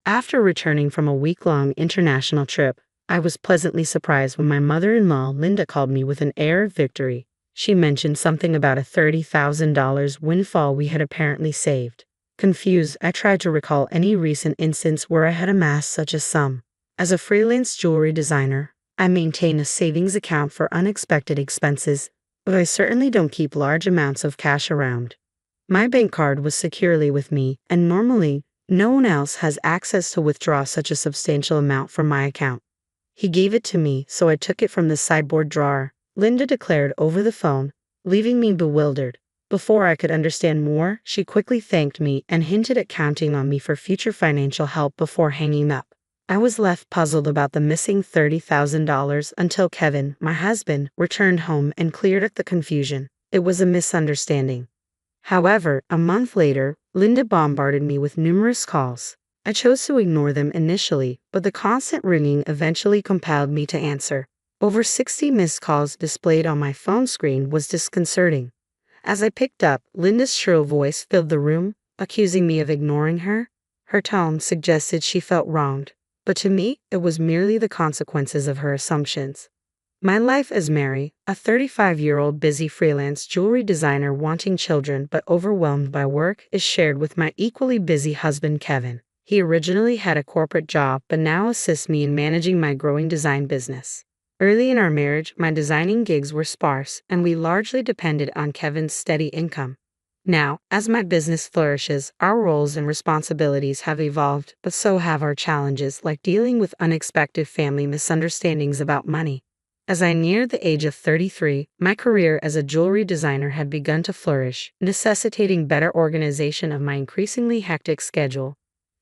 After returning from a week-long international trip, I was pleasantly surprised when my mother-in-law, Linda, called me with an air of victory. She mentioned something about a $30,000 windfall we had apparently saved. Confused, I tried to recall any recent instance where I had amassed such a sum. As a freelance jewelry designer, I maintain a savings account for unexpected expenses, but I certainly don't keep large amounts of cash around. My bank card was securely with me, and normally, no one else has access to withdraw such a substantial amount from my account. He gave it to me, so I took it from the sideboard drawer, Linda declared over the phone, leaving me bewildered. Before I could understand more, she quickly thanked me and hinted at counting on me for future financial help before hanging up. I was left puzzled about the missing $30,000 until Kevin, my husband, returned home and cleared up the confusion. It was a misunderstanding. However, a month later, Linda bombarded me with numerous calls. I chose to ignore them initially, but the constant ringing eventually compelled me to answer. Over 60 missed calls displayed on my phone screen was disconcerting. As I picked up, Linda's shrill voice filled the room, accusing me of ignoring her. Her tone suggested she felt wronged, but to me, it was merely the consequences of her assumptions. My life as Mary, a 35-year-old busy freelance jewelry designer wanting children but overwhelmed by work, is shared with my equally busy husband Kevin. He originally had a corporate job but now assists me in managing my growing design business. Early in our marriage, my designing gigs were sparse and we largely depended on Kevin's steady income. Now, as my business flourishes, our roles and responsibilities have evolved, but so have our challenges, like dealing with unexpected family misunderstandings about money. As I neared the age of 33, my career as a jewelry designer had begun to flourish, necessitating better organization of my increasingly hectic schedule.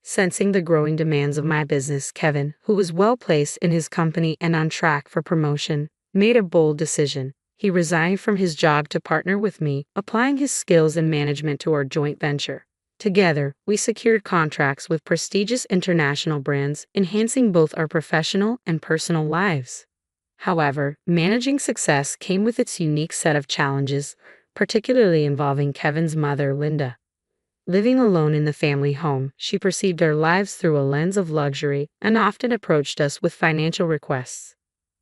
Sensing the growing demands of my business, Kevin, who was well-placed in his company and on track for promotion, made a bold decision. He resigned from his job to partner with me, applying his skills and management to our joint venture. Together, we secured contracts with prestigious international brands, enhancing both our professional and personal lives. However, managing success came with its unique set of challenges, particularly involving Kevin's mother, Linda. Living alone in the family home, she perceived our lives through a lens of luxury and often approached us with financial requests.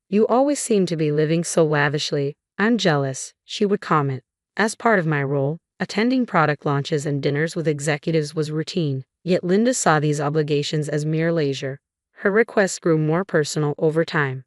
"You always seem to be living so lavishly. I'm jealous," she would comment. As part of my role, attending product launches and dinners with executives was routine, yet Linda saw these obligations as mere leisure. Her requests grew more personal over time.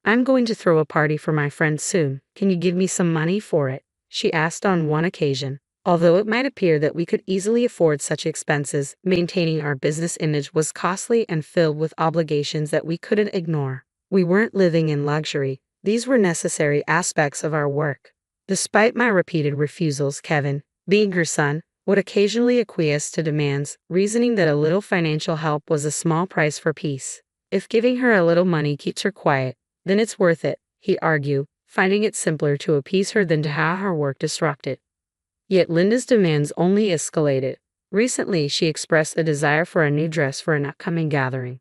"I'm going to throw a party for my friends soon. Can you give me some money for it?" she asked on one occasion. Although it might appear that we could easily afford such expenses, maintaining our business image was costly and filled with obligations that we couldn't ignore. We weren't living in luxury. These were necessary aspects of our work. Despite my repeated refusals, Kevin, being her son, would occasionally acquiesce to demands, reasoning that a little financial help was a small price for peace. If giving her a little money keeps her quiet, then it's worth it, he argued, finding it simpler to appease her than to have her work disrupted. Yet Linda's demands only escalated. Recently, she expressed a desire for a new dress for an upcoming gathering.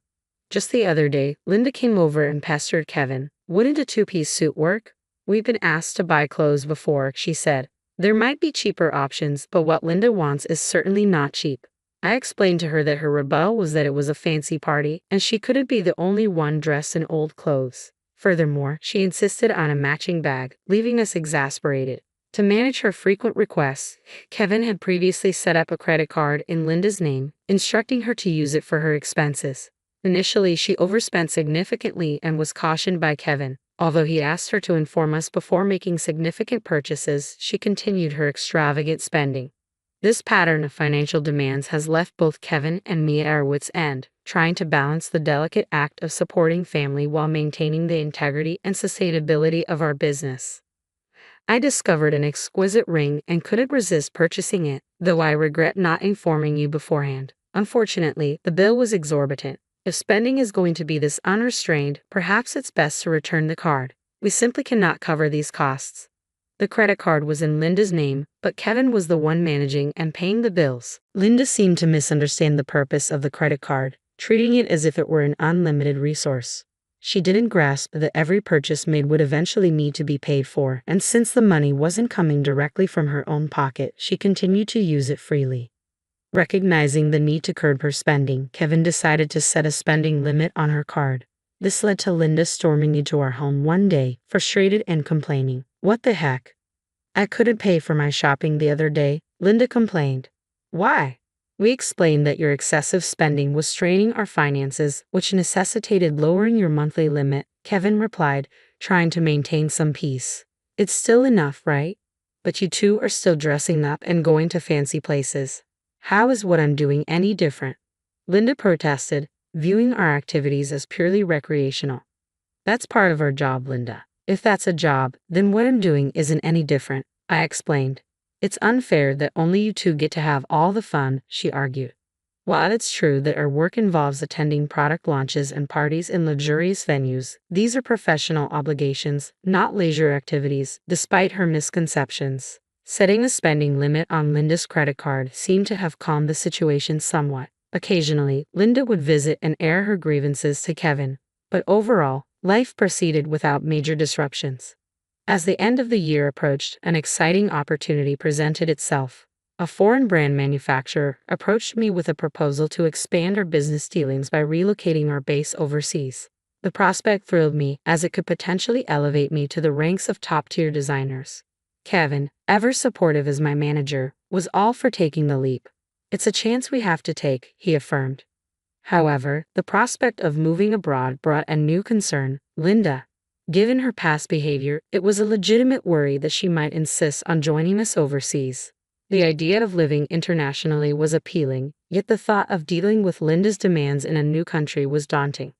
Just the other day, Linda came over and pestered Kevin. "Wouldn't a two-piece suit work? We've been asked to buy clothes before," she said. There might be cheaper options, but what Linda wants is certainly not cheap. I explained to her that her rebuttal was that it was a fancy party, and she couldn't be the only one dressed in old clothes. Furthermore, she insisted on a matching bag, leaving us exasperated. To manage her frequent requests, Kevin had previously set up a credit card in Linda's name, instructing her to use it for her expenses. Initially, she overspent significantly and was cautioned by Kevin. Although he asked her to inform us before making significant purchases, she continued her extravagant spending. This pattern of financial demands has left both Kevin and me at our wits' end, trying to balance the delicate act of supporting family while maintaining the integrity and sustainability of our business. I discovered an exquisite ring and couldn't resist purchasing it, though I regret not informing you beforehand. Unfortunately, the bill was exorbitant. If spending is going to be this unrestrained, perhaps it's best to return the card. We simply cannot cover these costs. The credit card was in Linda's name, but Kevin was the one managing and paying the bills. Linda seemed to misunderstand the purpose of the credit card, treating it as if it were an unlimited resource. She didn't grasp that every purchase made would eventually need to be paid for, and since the money wasn't coming directly from her own pocket, she continued to use it freely. Recognizing the need to curb her spending, Kevin decided to set a spending limit on her card. This led to Linda storming into our home one day, frustrated and complaining. "What the heck? I couldn't pay for my shopping the other day," Linda complained. "Why?" We explained that your excessive spending was straining our finances, which necessitated lowering your monthly limit. Kevin replied, trying to maintain some peace. "It's still enough, right? But you two are still dressing up and going to fancy places. How is what I'm doing any different?" Linda protested, viewing our activities as purely recreational. "That's part of our job, Linda. If that's a job, then what I'm doing isn't any different," I explained. "It's unfair that only you two get to have all the fun," she argued. While it's true that our work involves attending product launches and parties in luxurious venues, these are professional obligations, not leisure activities, despite her misconceptions. Setting a spending limit on Linda's credit card seemed to have calmed the situation somewhat. Occasionally, Linda would visit and air her grievances to Kevin, but overall, life proceeded without major disruptions. As the end of the year approached, an exciting opportunity presented itself. A foreign brand manufacturer approached me with a proposal to expand our business dealings by relocating our base overseas. The prospect thrilled me, as it could potentially elevate me to the ranks of top-tier designers. Kevin, ever supportive as my manager, was all for taking the leap. "It's a chance we have to take," he affirmed. However, the prospect of moving abroad brought a new concern. Linda. Given her past behavior, it was a legitimate worry that she might insist on joining us overseas. The idea of living internationally was appealing, yet the thought of dealing with Linda's demands in a new country was daunting.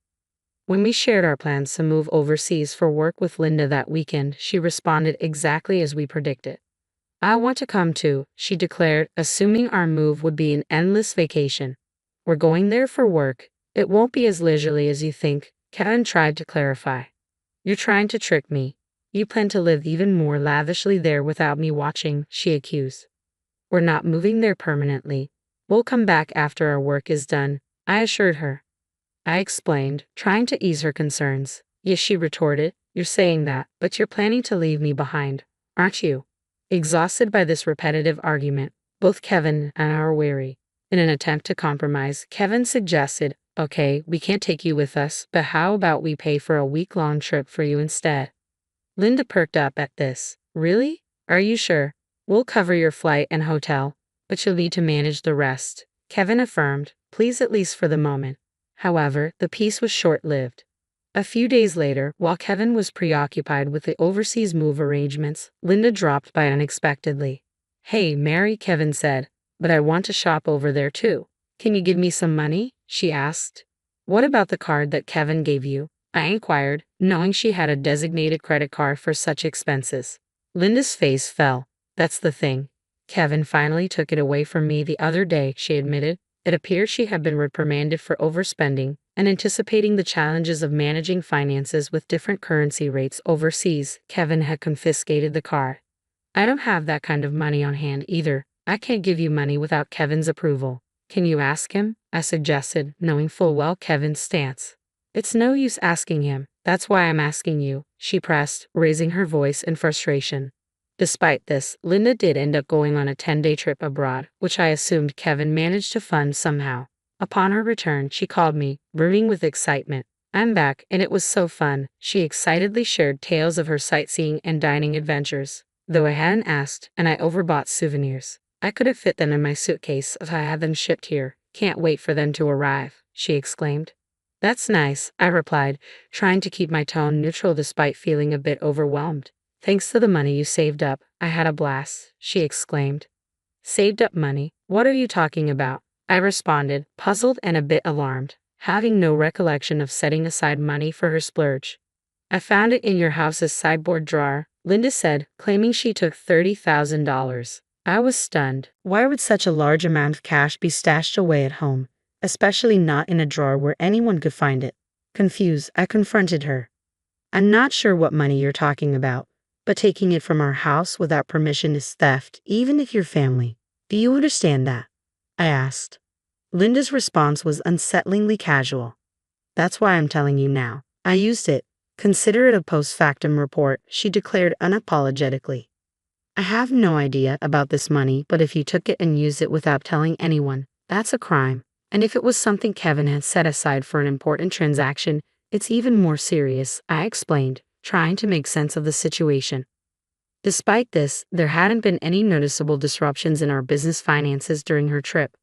When we shared our plans to move overseas for work with Linda that weekend, she responded exactly as we predicted. "I want to come too," she declared, assuming our move would be an endless vacation. "We're going there for work. It won't be as leisurely as you think," Kevin tried to clarify. "You're trying to trick me. You plan to live even more lavishly there without me watching," she accused. "We're not moving there permanently. We'll come back after our work is done," I assured her. I explained, trying to ease her concerns. "Yes," she retorted, "you're saying that, but you're planning to leave me behind, aren't you?" Exhausted by this repetitive argument, both Kevin and I were weary. In an attempt to compromise, Kevin suggested, "Okay, we can't take you with us, but how about we pay for a week-long trip for you instead?" Linda perked up at this. "Really? Are you sure? We'll cover your flight and hotel, but you'll need to manage the rest," Kevin affirmed, pleased at least for the moment. However, the peace was short-lived. A few days later, while Kevin was preoccupied with the overseas move arrangements, Linda dropped by unexpectedly. "Hey, Mary," Kevin said, "but I want to shop over there too. Can you give me some money?" she asked. "What about the card that Kevin gave you?" I inquired, knowing she had a designated credit card for such expenses. Linda's face fell. "That's the thing. Kevin finally took it away from me the other day," she admitted. It appeared she had been reprimanded for overspending, and anticipating the challenges of managing finances with different currency rates overseas, Kevin had confiscated the card. "I don't have that kind of money on hand either. I can't give you money without Kevin's approval." "Can you ask him?" I suggested, knowing full well Kevin's stance. "It's no use asking him. That's why I'm asking you," she pressed, raising her voice in frustration. Despite this, Linda did end up going on a 10-day trip abroad, which I assumed Kevin managed to fund somehow. Upon her return, she called me, brimming with excitement. "I'm back, and it was so fun." She excitedly shared tales of her sightseeing and dining adventures. "Though I hadn't asked, and I overbought souvenirs. I could have fit them in my suitcase if I had them shipped here. Can't wait for them to arrive," she exclaimed. "That's nice," I replied, trying to keep my tone neutral despite feeling a bit overwhelmed. "Thanks to the money you saved up, I had a blast," she exclaimed. "Saved up money? What are you talking about?" I responded, puzzled and a bit alarmed, having no recollection of setting aside money for her splurge. "I found it in your house's sideboard drawer," Linda said, claiming she took $30,000. I was stunned. Why would such a large amount of cash be stashed away at home, especially not in a drawer where anyone could find it? Confused, I confronted her. "I'm not sure what money you're talking about, but taking it from our house without permission is theft, even if you're family. Do you understand that?" I asked. Linda's response was unsettlingly casual. "That's why I'm telling you now. I used it. Consider it a post factum report," she declared unapologetically. I have no idea about this money, but if you took it and used it without telling anyone, that's a crime. And if it was something Kevin had set aside for an important transaction, it's even more serious, I explained, trying to make sense of the situation. Despite this, there hadn't been any noticeable disruptions in our business finances during her trip.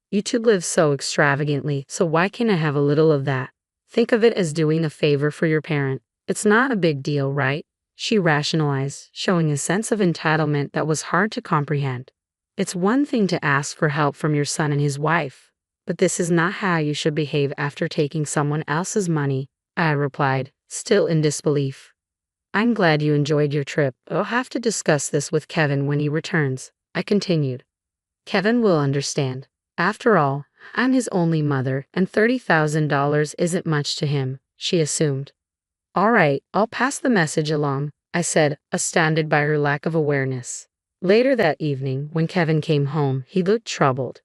You two live so extravagantly, so why can't I have a little of that? Think of it as doing a favor for your parent. It's not a big deal, right? She rationalized, showing a sense of entitlement that was hard to comprehend. It's one thing to ask for help from your son and his wife, but this is not how you should behave after taking someone else's money, I replied, still in disbelief. I'm glad you enjoyed your trip. I'll have to discuss this with Kevin when he returns, I continued. Kevin will understand. After all, I'm his only mother, and $30,000 isn't much to him, she assumed. All right, I'll pass the message along, I said, astounded by her lack of awareness. Later that evening, when Kevin came home, he looked troubled.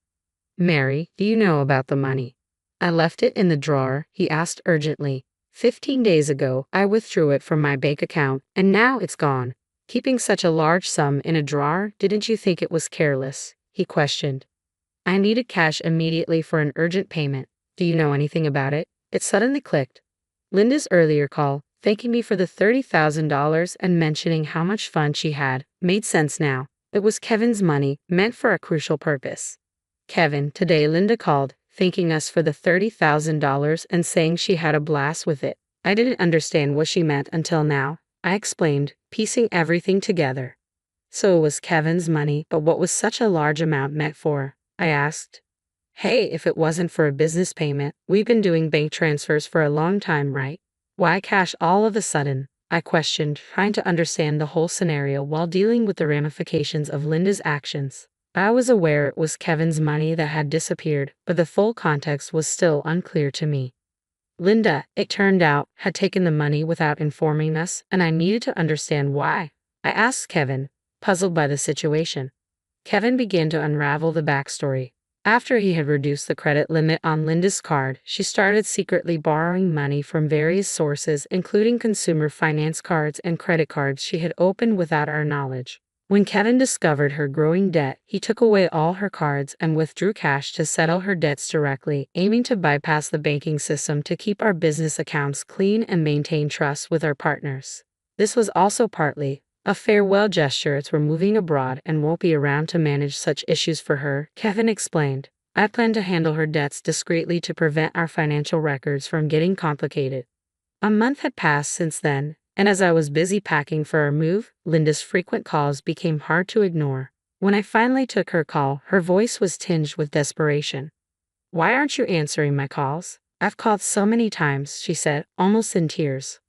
Mary, do you know about the money? I left it in the drawer, he asked urgently. 15 days ago, I withdrew it from my bank account, and now it's gone. Keeping such a large sum in a drawer, didn't you think it was careless? He questioned. I needed cash immediately for an urgent payment. Do you know anything about it? It suddenly clicked. Linda's earlier call, thanking me for the $30,000 and mentioning how much fun she had, made sense now. It was Kevin's money, meant for a crucial purpose. Kevin, today Linda called, thanking us for the $30,000 and saying she had a blast with it. I didn't understand what she meant until now, I explained, piecing everything together. So it was Kevin's money, but what was such a large amount meant for? I asked. Hey, if it wasn't for a business payment, we've been doing bank transfers for a long time, right? Why cash all of a sudden? I questioned, trying to understand the whole scenario while dealing with the ramifications of Linda's actions. I was aware it was Kevin's money that had disappeared, but the full context was still unclear to me. Linda, it turned out, had taken the money without informing us, and I needed to understand why. I asked Kevin, puzzled by the situation. Kevin began to unravel the backstory. After he had reduced the credit limit on Linda's card, she started secretly borrowing money from various sources, including consumer finance cards and credit cards she had opened without our knowledge. When Kevin discovered her growing debt, he took away all her cards and withdrew cash to settle her debts directly, aiming to bypass the banking system to keep our business accounts clean and maintain trust with our partners. This was also partly a farewell gesture as we're moving abroad and won't be around to manage such issues for her, Kevin explained. I plan to handle her debts discreetly to prevent our financial records from getting complicated. A month had passed since then, and as I was busy packing for our move, Linda's frequent calls became hard to ignore. When I finally took her call, her voice was tinged with desperation. Why aren't you answering my calls? I've called so many times, she said, almost in tears.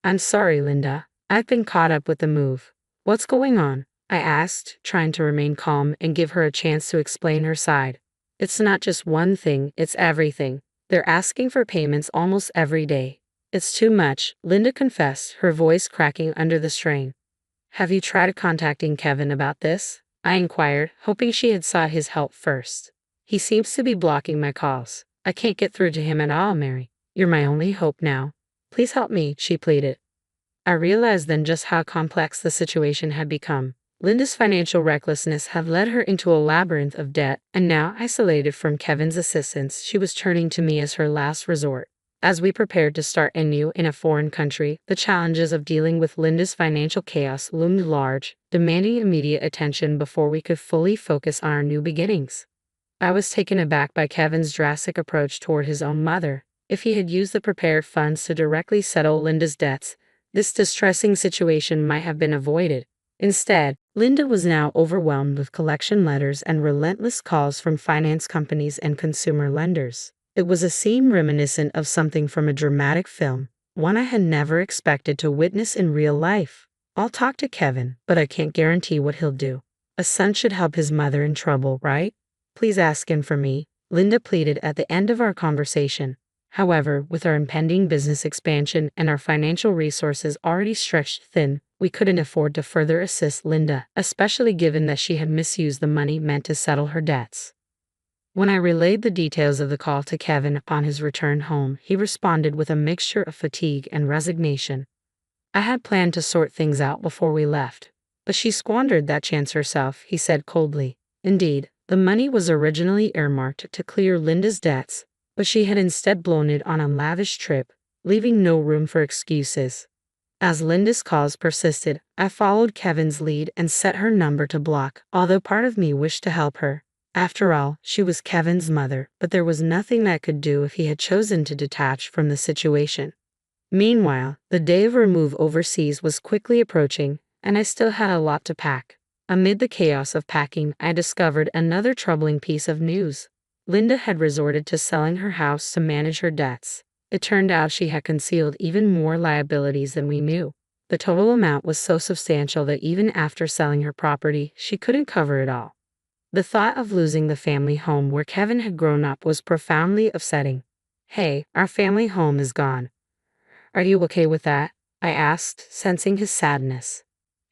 I'm sorry, Linda. I've been caught up with the move. What's going on? I asked, trying to remain calm and give her a chance to explain her side. It's not just one thing, it's everything. They're asking for payments almost every day. It's too much, Linda confessed, her voice cracking under the strain. Have you tried contacting Kevin about this? I inquired, hoping she had sought his help first. He seems to be blocking my calls. I can't get through to him at all, Mary. You're my only hope now. Please help me, she pleaded. I realized then just how complex the situation had become. Linda's financial recklessness had led her into a labyrinth of debt, and now, isolated from Kevin's assistance, she was turning to me as her last resort. As we prepared to start anew in a foreign country, the challenges of dealing with Linda's financial chaos loomed large, demanding immediate attention before we could fully focus on our new beginnings. I was taken aback by Kevin's drastic approach toward his own mother. If he had used the prepared funds to directly settle Linda's debts, this distressing situation might have been avoided. Instead, Linda was now overwhelmed with collection letters and relentless calls from finance companies and consumer lenders. It was a scene reminiscent of something from a dramatic film, one I had never expected to witness in real life. I'll talk to Kevin, but I can't guarantee what he'll do. A son should help his mother in trouble, right? Please ask him for me, Linda pleaded at the end of our conversation. However, with our impending business expansion and our financial resources already stretched thin, we couldn't afford to further assist Linda, especially given that she had misused the money meant to settle her debts. When I relayed the details of the call to Kevin upon his return home, he responded with a mixture of fatigue and resignation. I had planned to sort things out before we left. But she squandered that chance herself, he said coldly. Indeed, the money was originally earmarked to clear Linda's debts, but she had instead blown it on a lavish trip, leaving no room for excuses. As Linda's calls persisted, I followed Kevin's lead and set her number to block, although part of me wished to help her. After all, she was Kevin's mother, but there was nothing I could do if he had chosen to detach from the situation. Meanwhile, the day of our move overseas was quickly approaching, and I still had a lot to pack. Amid the chaos of packing, I discovered another troubling piece of news. Linda had resorted to selling her house to manage her debts. It turned out she had concealed even more liabilities than we knew. The total amount was so substantial that even after selling her property, she couldn't cover it all. The thought of losing the family home where Kevin had grown up was profoundly upsetting. "Hey, our family home is gone. Are you okay with that?" I asked, sensing his sadness.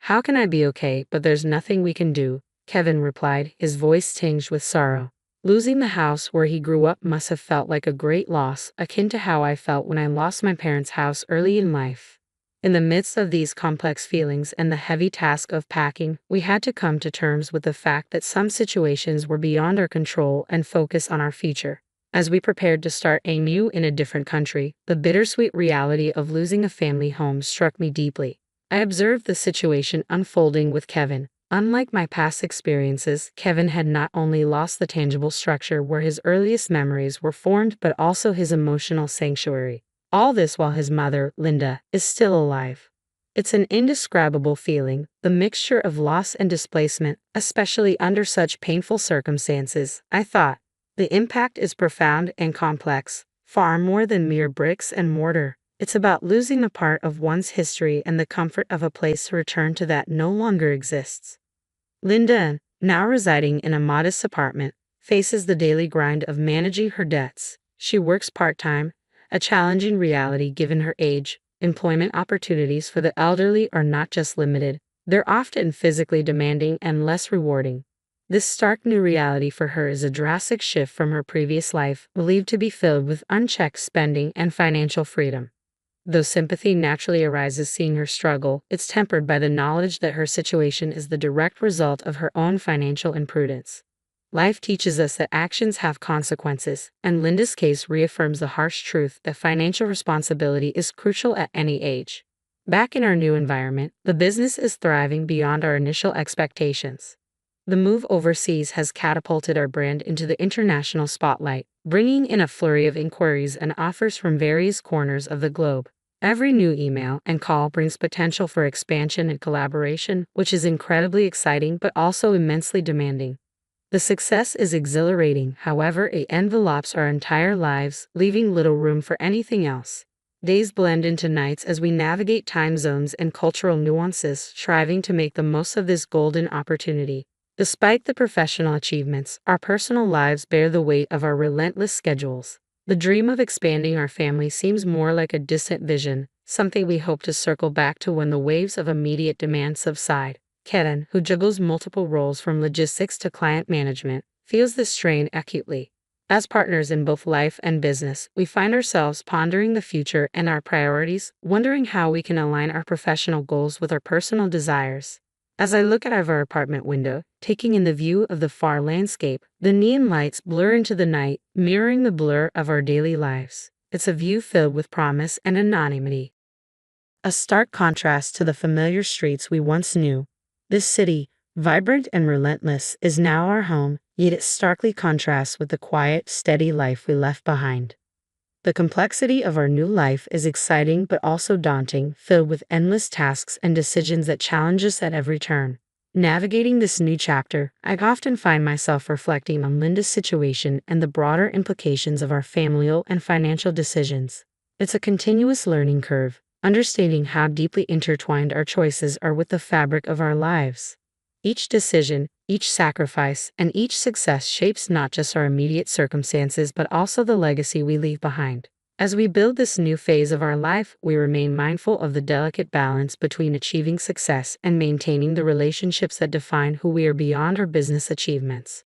"How can I be okay, but there's nothing we can do," Kevin replied, his voice tinged with sorrow. Losing the house where he grew up must have felt like a great loss, akin to how I felt when I lost my parents' house early in life. In the midst of these complex feelings and the heavy task of packing, we had to come to terms with the fact that some situations were beyond our control and focus on our future. As we prepared to start anew in a different country, the bittersweet reality of losing a family home struck me deeply. I observed the situation unfolding with Kevin. Unlike my past experiences, Kevin had not only lost the tangible structure where his earliest memories were formed but also his emotional sanctuary. All this while his mother, Linda, is still alive. It's an indescribable feeling, the mixture of loss and displacement, especially under such painful circumstances, I thought. The impact is profound and complex, far more than mere bricks and mortar. It's about losing a part of one's history and the comfort of a place to return to that no longer exists. Linda, now residing in a modest apartment, faces the daily grind of managing her debts. She works part-time, a challenging reality given her age. Employment opportunities for the elderly are not just limited, they're often physically demanding and less rewarding. This stark new reality for her is a drastic shift from her previous life, believed to be filled with unchecked spending and financial freedom. Though sympathy naturally arises seeing her struggle, it's tempered by the knowledge that her situation is the direct result of her own financial imprudence. Life teaches us that actions have consequences, and Linda's case reaffirms the harsh truth that financial responsibility is crucial at any age. Back in our new environment, the business is thriving beyond our initial expectations. The move overseas has catapulted our brand into the international spotlight, bringing in a flurry of inquiries and offers from various corners of the globe. Every new email and call brings potential for expansion and collaboration, which is incredibly exciting but also immensely demanding. The success is exhilarating, however, it envelopes our entire lives, leaving little room for anything else. Days blend into nights as we navigate time zones and cultural nuances, striving to make the most of this golden opportunity. Despite the professional achievements, our personal lives bear the weight of our relentless schedules. The dream of expanding our family seems more like a distant vision, something we hope to circle back to when the waves of immediate demand subside. Kevin, who juggles multiple roles from logistics to client management, feels this strain acutely. As partners in both life and business, we find ourselves pondering the future and our priorities, wondering how we can align our professional goals with our personal desires. As I look out of our apartment window, taking in the view of the far landscape, the neon lights blur into the night, mirroring the blur of our daily lives. It's a view filled with promise and anonymity. A stark contrast to the familiar streets we once knew. This city, vibrant and relentless, is now our home, yet it starkly contrasts with the quiet, steady life we left behind. The complexity of our new life is exciting but also daunting, filled with endless tasks and decisions that challenge us at every turn. Navigating this new chapter, I often find myself reflecting on Linda's situation and the broader implications of our familial and financial decisions. It's a continuous learning curve, understanding how deeply intertwined our choices are with the fabric of our lives. Each decision, each sacrifice, and each success shapes not just our immediate circumstances but also the legacy we leave behind. As we build this new phase of our life, we remain mindful of the delicate balance between achieving success and maintaining the relationships that define who we are beyond our business achievements.